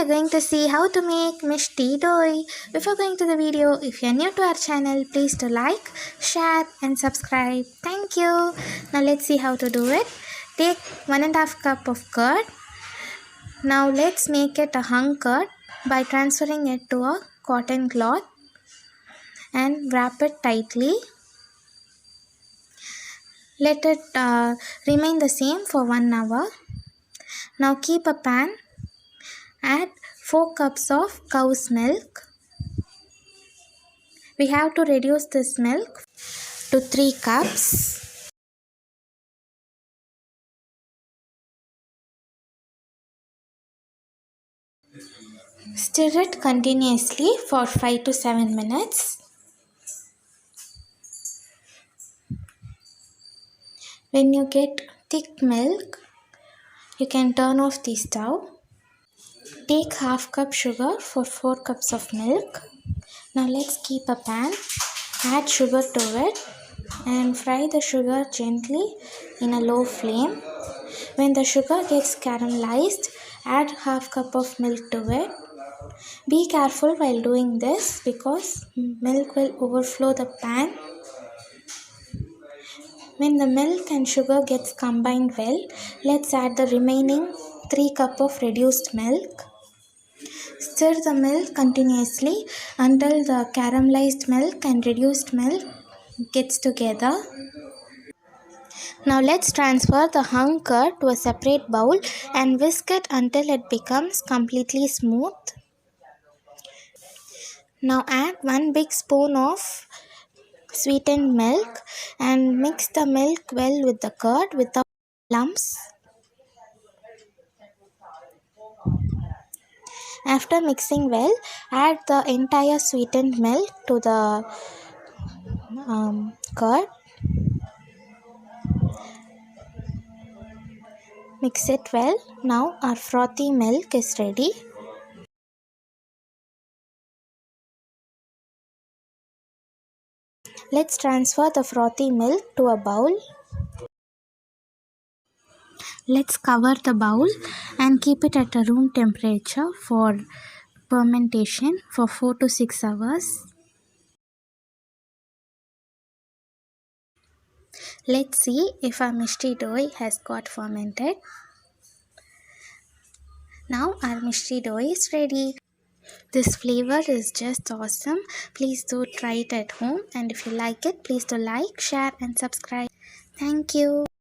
are going to see how to make MISHTI doi. Before going to the video, if you are new to our channel, please do like, share and subscribe. Thank you. Now let's see how to do it. Take 1.5 cup of curd. Now let's make it a hung curd by transferring it to a cotton cloth and wrap it tightly. Let it remain the same for 1 hour. Now keep a pan. Add 4 cups of cow's milk. We have to reduce this milk to 3 cups. Stir it continuously for 5 to 7 minutes. When you get thick milk, you can turn off the stove. Take half cup sugar for 4 cups of milk. Now let's keep a pan. Add sugar to it and fry the sugar gently in a low flame. When the sugar gets caramelized, add half cup of milk to it. Be careful while doing this because milk will overflow the pan. When the milk and sugar gets combined well, let's add the remaining 3 cup of reduced milk. Stir the milk continuously until the caramelized milk and reduced milk gets together. Now let's transfer the hung curd to a separate bowl and whisk it until it becomes completely smooth. Now add 1 big spoon of sweetened milk and mix the milk well with the curd without lumps. After mixing well, add the entire sweetened milk to the curd. Mix it well. Now our frothy milk is ready. Let's transfer the frothy milk to a bowl. Let's cover the bowl and keep it at a room temperature for fermentation for 4 to 6 hours. Let's see if our MISHTI doi has got fermented. Now our MISHTI doi is ready. This flavor is just awesome. Please do try it at home, and if you like it, please do like, share and subscribe. Thank you.